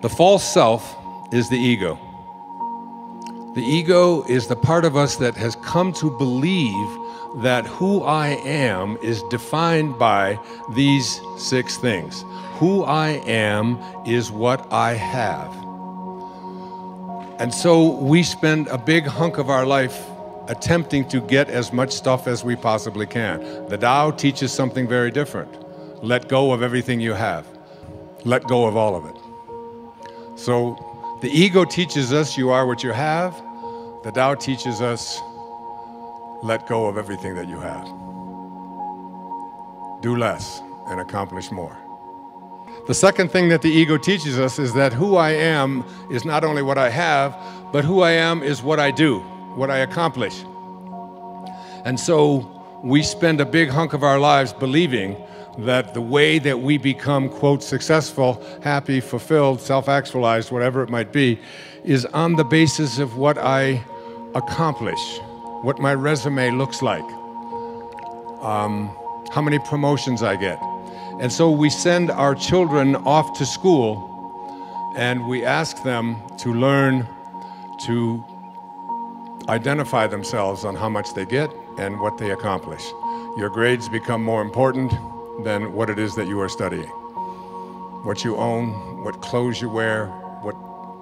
The false self is the ego. The ego is the part of us that has come to believe that who I am is defined by these 6 things. Who I am is what I have. And so we spend a big hunk of our life attempting to get as much stuff as we possibly can. The Tao teaches something very different. Let go of everything you have. Let go of all of it. So the ego teaches us you are what you have. The Tao teaches us let go of everything that you have. Do less and accomplish more. The second thing that the ego teaches us is that who I am is not only what I have, but who I am is what I do, what I accomplish. And so we spend a big hunk of our lives believing that the way that we become, quote, successful, happy, fulfilled, self-actualized, whatever it might be, is on the basis of what I accomplish, what my resume looks like, how many promotions I get. And so we send our children off to school and we ask them to learn to identify themselves on how much they get and what they accomplish. Your grades become more important than what it is that you are studying. What you own, what clothes you wear, what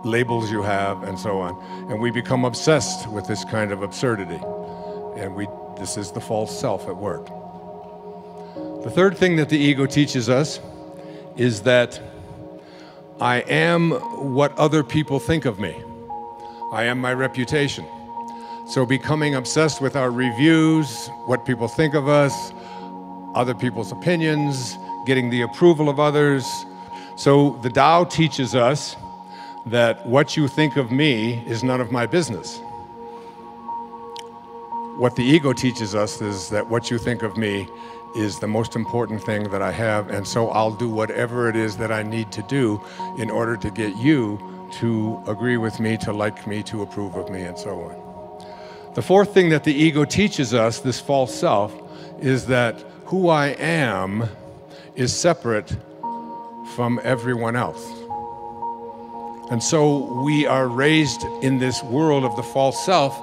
labels you have, and so on. And we become obsessed with this kind of absurdity. And this is the false self at work. The third thing that the ego teaches us is that I am what other people think of me. I am my reputation. So becoming obsessed with our reviews, what people think of us, other people's opinions, getting the approval of others. So the Tao teaches us that what you think of me is none of my business. What the ego teaches us is that what you think of me is the most important thing that I have, and so I'll do whatever it is that I need to do in order to get you to agree with me, to like me, to approve of me, and so on. The fourth thing that the ego teaches us, this false self, is that who I am is separate from everyone else. And so we are raised in this world of the false self,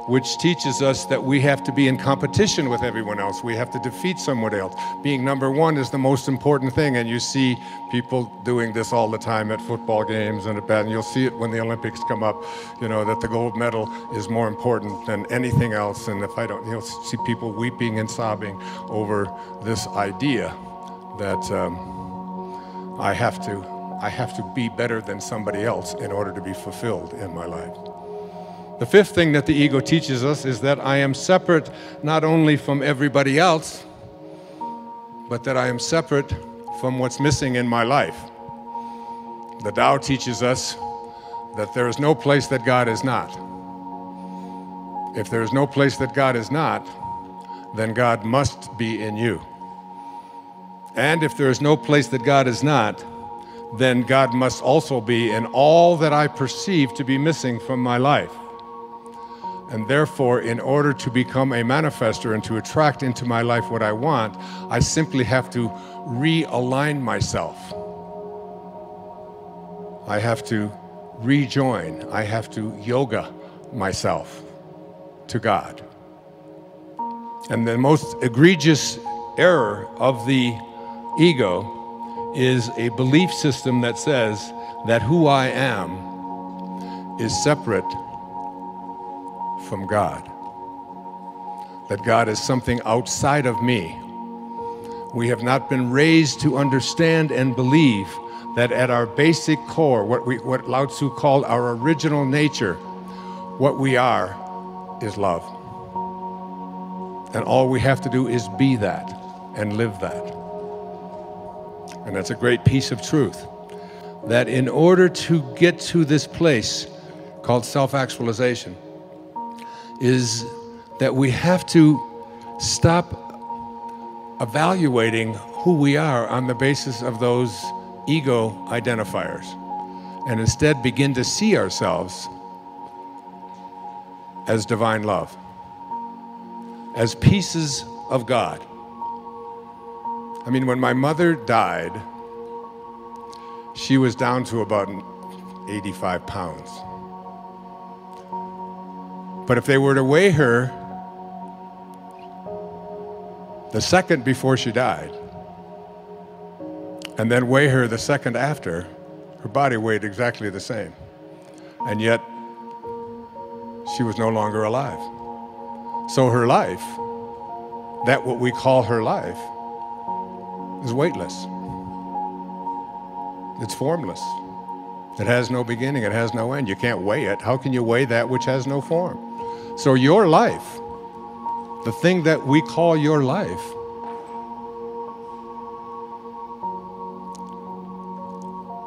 which teaches us that we have to be in competition with everyone else. We have to defeat someone else. Being number one is the most important thing, and you see people doing this all the time at football games and at bat, and you'll see it when the Olympics come up, you know, that the gold medal is more important than anything else, and if I don't, you'll see people weeping and sobbing over this idea that I have to be better than somebody else in order to be fulfilled in my life. The fifth thing that the ego teaches us is that I am separate not only from everybody else, but that I am separate from what's missing in my life. The Tao teaches us that there is no place that God is not. If there is no place that God is not, then God must be in you. And if there is no place that God is not, then God must also be in all that I perceive to be missing from my life. And therefore, in order to become a manifester and to attract into my life what I want, I simply have to realign myself. I have to rejoin. I have to yoga myself to God. And the most egregious error of the ego is a belief system that says that who I am is separate from God, that God is something outside of me. We have not been raised to understand and believe that at our basic core, what Lao Tzu called our original nature, what we are is love. And all we have to do is be that and live that. And that's a great piece of truth, that in order to get to this place called self-actualization, is that we have to stop evaluating who we are on the basis of those ego identifiers, and instead begin to see ourselves as divine love, as pieces of God. I mean, when my mother died, she was down to about 85 pounds. But if they were to weigh her the second before she died, and then weigh her the second after, her body weighed exactly the same. And yet, she was no longer alive. So her life, that what we call her life, is weightless. It's formless. It has no beginning, it has no end. You can't weigh it. How can you weigh that which has no form? So your life, the thing that we call your life,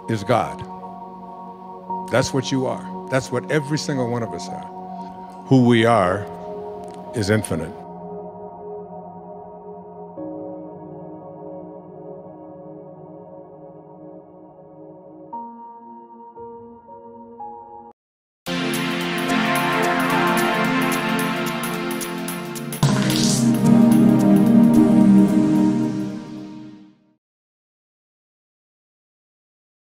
is God. That's what you are. That's what every single one of us are. Who we are is infinite.